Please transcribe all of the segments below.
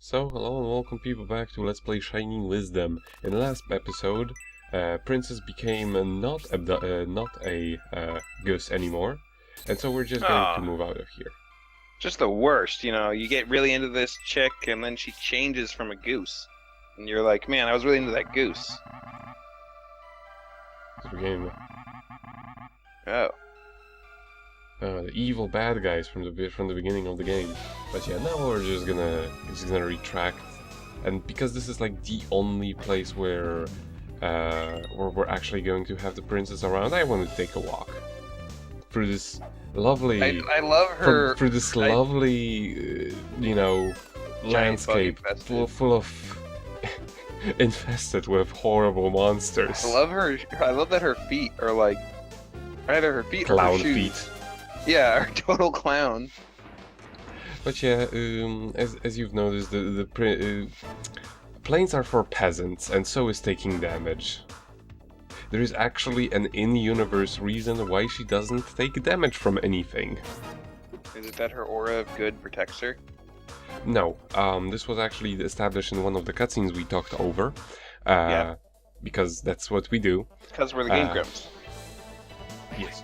So, hello and welcome people back to Let's Play Shining Wisdom. In the last episode, Princess became not a goose anymore, and so we're just going to Aw, move out of here. just the worst, you get really into this chick and then she changes from a goose. And you're like, man, I was really into that goose. So we're getting Oh. the evil bad guys from the beginning of the game. But yeah, now we're just gonna retract, and because this is like the only place where we're actually going to have the princess around, I want to take a walk through this lovely. I love her. Through this lovely, landscape infested. full of infested with horrible monsters. I love her. I love that her feet are like either her feet or Clown her shoes. feet. Yeah, are total clown. But yeah, as you've noticed, the planes are for peasants, and so is taking damage. There is actually an in-universe reason why she doesn't take damage from anything. Is it that her aura of good protects her? No, this was actually established in one of the cutscenes we talked over. Yeah. Because that's what we do. Because we're the Game Grumps. Yes.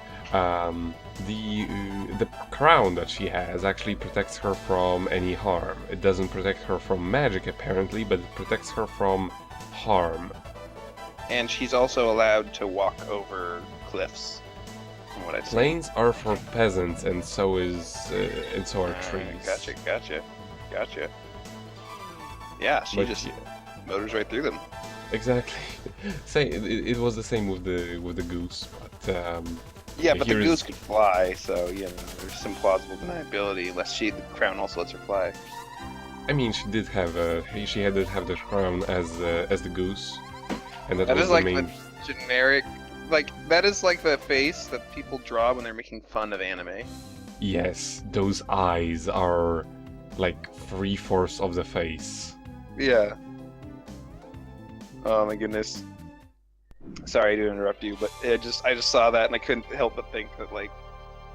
The crown that she has actually protects her from any harm. It doesn't protect her from magic apparently, but it protects her from harm. And she's also allowed to walk over cliffs, from what I've seen. Plains are for peasants, and so are trees. Gotcha. Yeah, she But just yeah, motors right through them. exactly. It was the same with the goose, but Yeah, but the here goose is- could fly, so there's some plausible deniability. Unless the crown also lets her fly. I mean, she did have the crown as the goose, and that That was is the like main. the generic, that is like the face that people draw when they're making fun of anime. Yes, those eyes are like 3/4 of the face. Yeah. Oh my goodness. Sorry to interrupt you, but I just saw that and I couldn't help but think that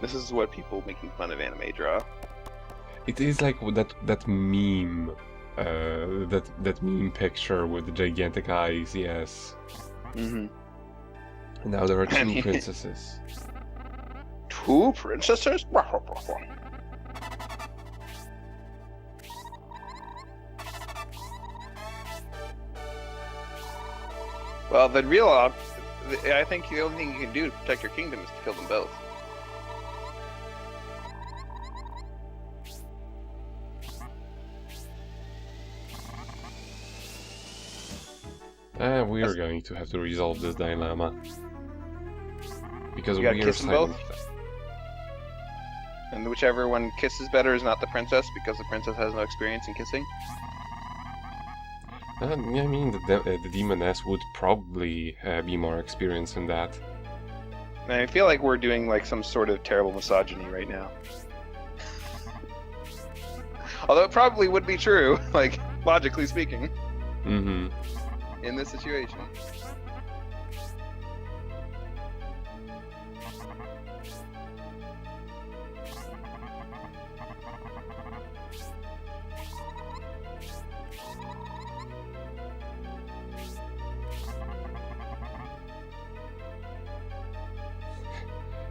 this is what people making fun of anime draw. It is like that meme, that meme picture with the gigantic eyes. Yes. Mm-hmm. Now there are two princesses. Two princesses? Well, I think the only thing you can do to protect your kingdom is to kill them both. We are going to have to resolve this dilemma because You we gotta are kiss them both? silent. And whichever one kisses better is not the princess, because the princess has no experience in kissing. I mean, the demoness would probably be more experienced in that. And I feel like we're doing some sort of terrible misogyny right now. Although it probably would be true, logically speaking, Mm-hmm. in this situation.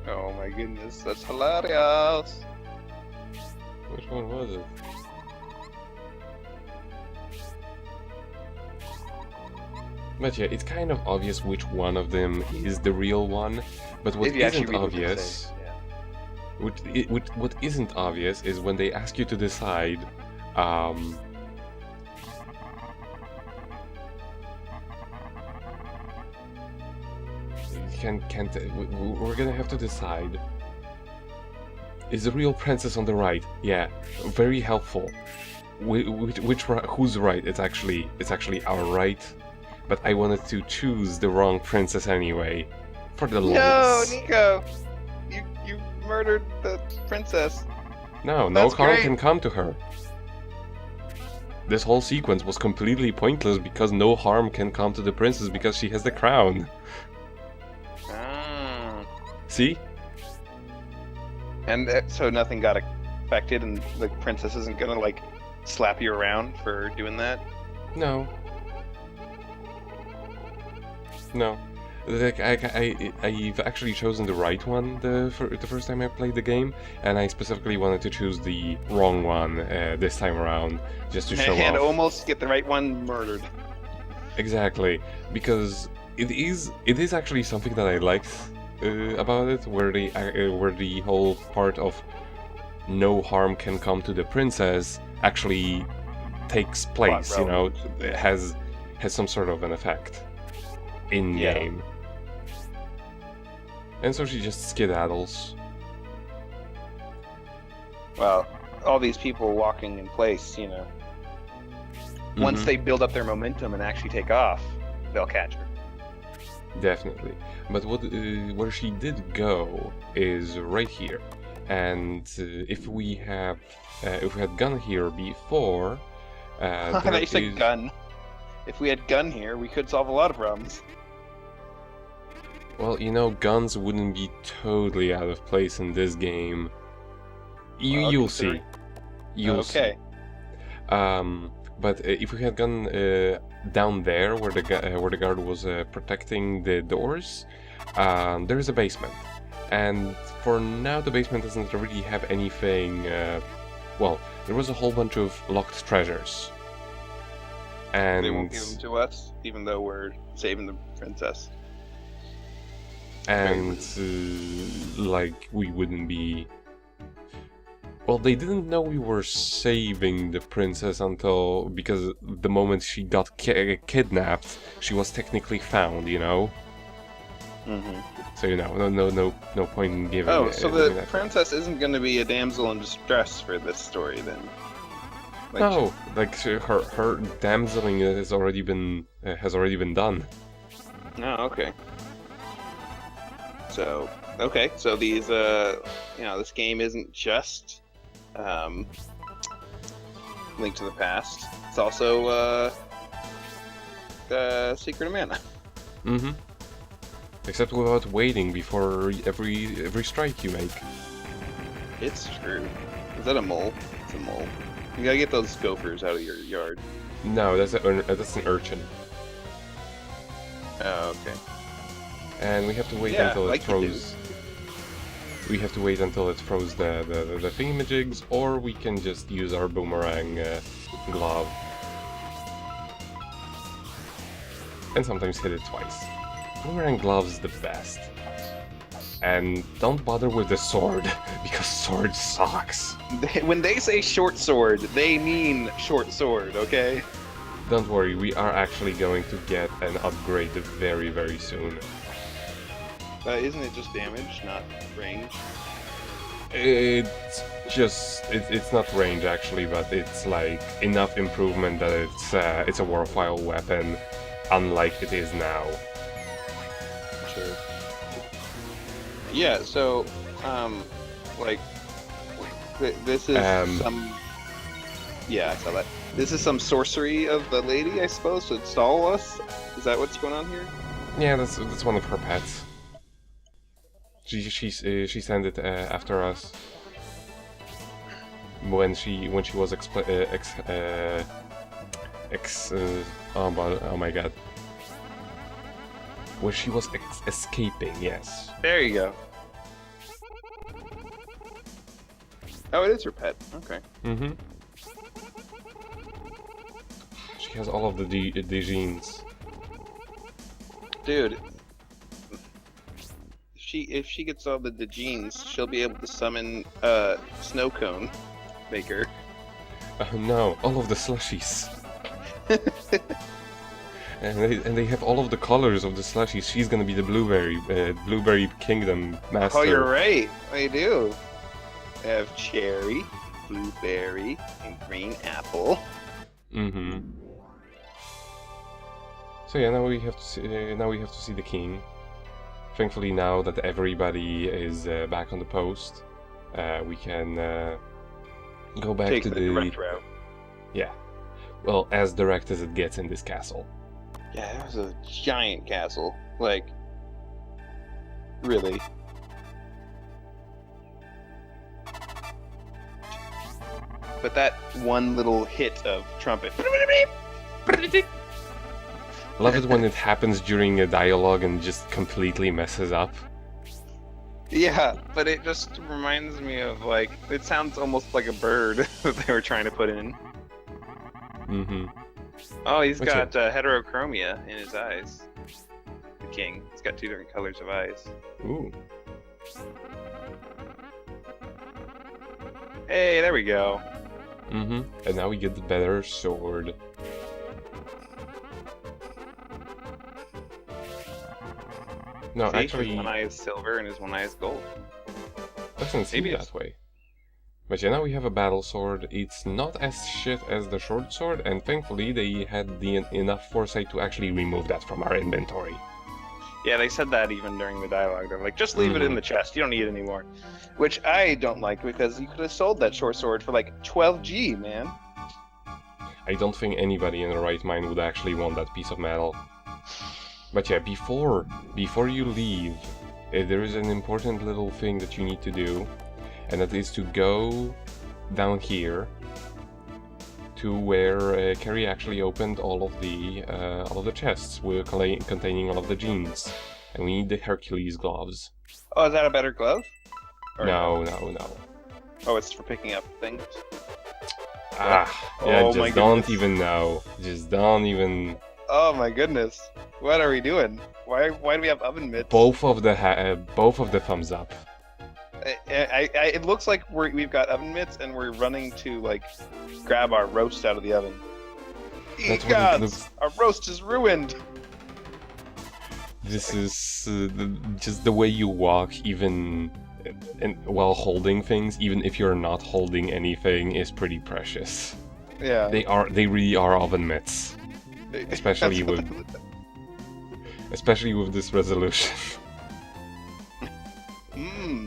Oh my goodness, that's hilarious! Which one was it? But yeah, it's kind of obvious which one of them is the real one. But what If you actually isn't read what they obvious, say, what isn't obvious is when they ask you to decide. We're gonna have to decide. Is the real princess on the right? Yeah, very helpful. Who's right? It's actually our right. But I wanted to choose the wrong princess anyway, for the No, lols. Nico! You murdered the princess. No That's harm great. can come to her. This whole sequence was completely pointless because no harm can come to the princess because she has the crown. Ah. See? And so nothing got affected, and the princess isn't gonna slap you around for doing that? No. No. Like, I've actually chosen the right one the first time I played the game, and I specifically wanted to choose the wrong one this time around, just to show And off. almost get the right one murdered. Exactly, because it is actually something that I liked about it, where the whole part of no harm can come to the princess actually takes place. You know, it has some sort of an effect in game. And so she just skedaddles. Well, all these people walking in place, you know. Once they build up their momentum and actually take off, they'll catch her. Definitely. But where she did go is right here. And if we had gun here before, They said gun. If we had gun here, we could solve a lot of problems. Well, you know, guns wouldn't be totally out of place in this game. You'll see. You'll okay. See. But if we had gone down there where the guard was protecting the doors, there is a basement, and for now the basement doesn't really have anything. Well, there was a whole bunch of locked treasures, and They won't give them to us, even though we're saving the princess. And like we wouldn't be. Well, they didn't know we were saving the princess because the moment she got kidnapped, she was technically found, you know. So you know, no point in giving. Oh, so the that. princess isn't going to be a damsel in distress for this story, then? No, like her damseling has already been done. Oh, okay. So these this game isn't just Link to the Past. It's also Secret of Mana. Mm-hmm. Except without waiting before every strike you make. It's true. Is that a mole? It's a mole. You gotta get those gophers out of your yard. No, that's an urchin. Oh, okay. And we have to wait until it throws. We have to wait until it throws the thingamajigs, or we can just use our boomerang glove. And sometimes hit it twice. Boomerang glove is the best. And don't bother with the sword, because sword sucks. When they say short sword, they mean short sword, okay? Don't worry, we are actually going to get an upgrade very, very soon. Isn't it just damage, not range? It's not range actually, but it's like enough improvement that it's a worthwhile weapon, unlike it is now. Sure. Yeah. So, this is some. Yeah, I saw that. This is some sorcery of the lady, I suppose, to stall us. Is that what's going on here? Yeah, that's one of her pets. She sent it after us when she was oh my god, when she was escaping. Yes. There you go. Oh, it is her pet. Okay. Mm-hmm. She has all of the genes. Dude. If she gets all the genes, she'll be able to summon Snow Cone Maker. Oh no, all of the slushies. and they have all of the colors of the slushies. She's gonna be the blueberry kingdom master. Oh, you're right. They do. They have cherry, blueberry, and green apple. Mm-hmm. So yeah, now we have to see the king. Thankfully, now that everybody is back on the post, we can go back to the direct route. Yeah, well, as direct as it gets in this castle. Yeah, it was a giant castle. Like, really. but that one little hit of trumpet. Love it when it happens during a dialogue and just completely messes up. Yeah, but it just reminds me of like it sounds almost like a bird that they were trying to put in. Mm-hmm. Oh, he's What's got heterochromia in his eyes. The king. He's got 2 different colors of eyes. Ooh. Hey, there we go. Mm-hmm. And now we get the better sword. No, See, actually, his one eye is silver and his one eye is gold. doesn't seem maybe that it's- way. But yeah, now we have a battle sword. It's not as shit as the short sword, and thankfully they had enough foresight to actually remove that from our inventory. Yeah, they said that even during the dialogue. They're like, just leave it in the chest. You don't need it anymore. Which I don't like because you could have sold that short sword for like 12G, man. I don't think anybody in their right mind would actually want that piece of metal. But yeah, before you leave, there is an important little thing that you need to do, and that is to go down here to where Kerry actually opened all of the chests containing all of the genes, and we need the Hercules gloves. Oh, is that a better glove? Or No. Oh, it's for picking up things. Yeah, Oh my just don't goodness. even know. Just don't even. Oh my goodness. What are we doing? Why do we have oven mitts? Both of the thumbs up. It looks like we've got oven mitts and we're running to like grab our roast out of the oven. That's what it Gods, looks- our roast is ruined. This is just the way you walk, even while holding things, even if you're not holding anything, is pretty precious. Yeah. They really are oven mitts, especially especially with this resolution.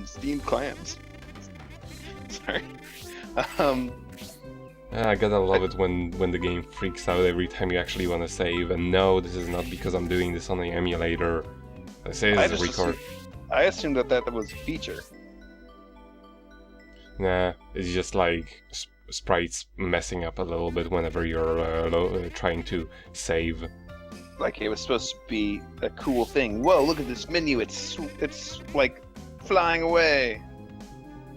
Steamed clams. Sorry. I gotta love it when the game freaks out every time you actually want to save. And no, this is not because I'm doing this on the emulator. This is record. I assumed that was a feature. Nah, it's just like sprites messing up a little bit whenever you're trying to save. Like it was supposed to be a cool thing. Whoa, look at this menu. It's like flying away.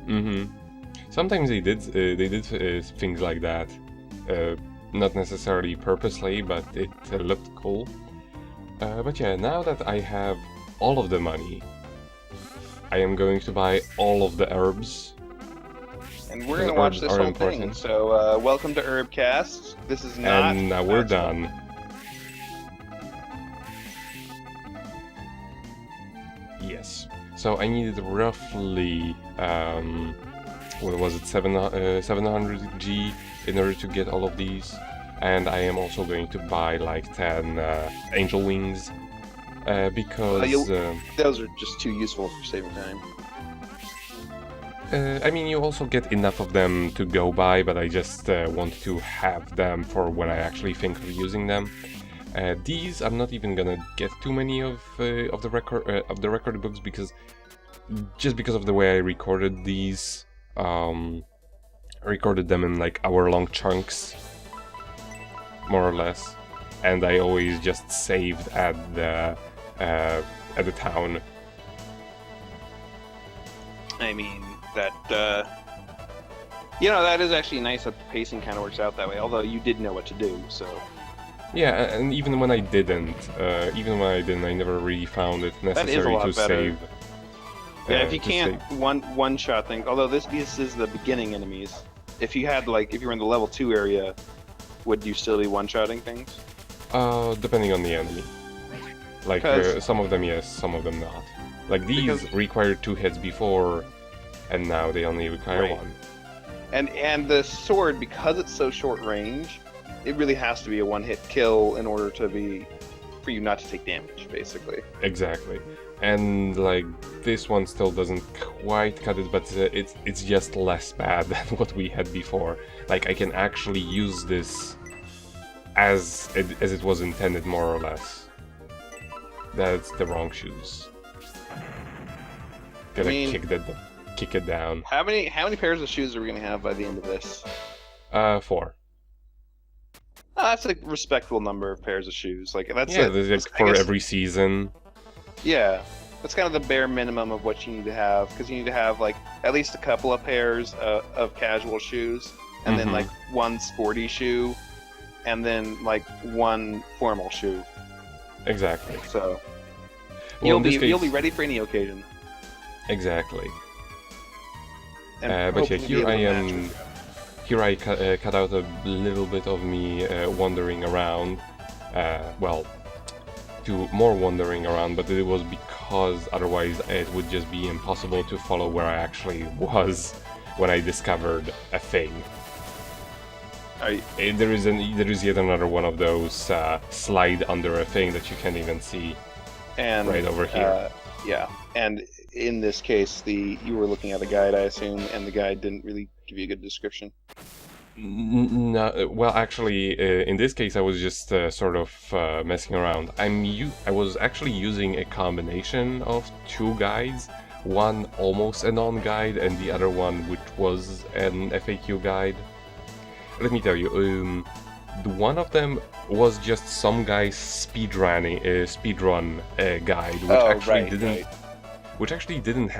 Mm-hmm. Sometimes they did things like that, not necessarily purposely, but it looked cool. But yeah, now that I have all of the money, I am going to buy all of the herbs. And we're gonna watch Herbs this are whole important. thing. So welcome to Herbcast. This is not. And now we're done. Yes. So I needed roughly, what was it, 700G in order to get all of these. And I am also going to buy like 10 angel wings, because... Those are just too useful for saving time. I mean, you also get enough of them to go by, but I just want to have them for when I actually think of using them. These I'm not even gonna get too many of the record books because of the way I recorded these. I recorded them in like hour-long chunks, more or less, and I always just saved at the town. I mean that. That is actually nice that the pacing kind of works out that way. Although you did know what to do, so. Yeah, and even when I didn't, I never really found it necessary lot to better. save. Yeah, if you to can't save. one shot things, although this is the beginning enemies. If you were in the level 2 area, would you still be one-shotting things? Depending on the enemy. Like 'Cause- some of them yes, some of them not. Like these Because- required 2 hits before, and now they only require Right. 1. And the sword, because it's so short range, it really has to be a one-hit kill in order for you not to take damage, basically. Exactly. And like this one still doesn't quite cut it, but it's just less bad than what we had before. Like I can actually use this as it was intended, more or less. That's the wrong shoes. Gotta I mean- kick it down. How many pairs of shoes are we gonna have by the end of this? 4. That's a respectable number of pairs of shoes. Like that's Yeah, it. there's That's- like I for guess- every season. Yeah, that's kind of the bare minimum of what you need to have, because you need to have like at least a couple of pairs of casual shoes, and then Mhm. like one sporty shoe, and then like one formal shoe. Exactly. So Well, in this you'll be case- ready for any occasion. Exactly. And But yeah, hopefully be here able I to match am. with that. Here I cut out a little bit of me wandering around. Well, to more wandering around, but it was because otherwise it would just be impossible to follow where I actually was when I discovered a thing. There is yet another one of those slide under a thing that you can't even see And right over here. yeah, and in this case, you were looking at a guide, I assume, and the guide didn't really give you a good description. No, well, actually, in this case, I was just sort of messing around. I was actually using a combination of 2 guides, one almost a non-guide, and the other one which was an FAQ guide. Let me tell you, one of them was just some guy's speedrun guide, which Oh, actually right, didn't, right. which actually didn't have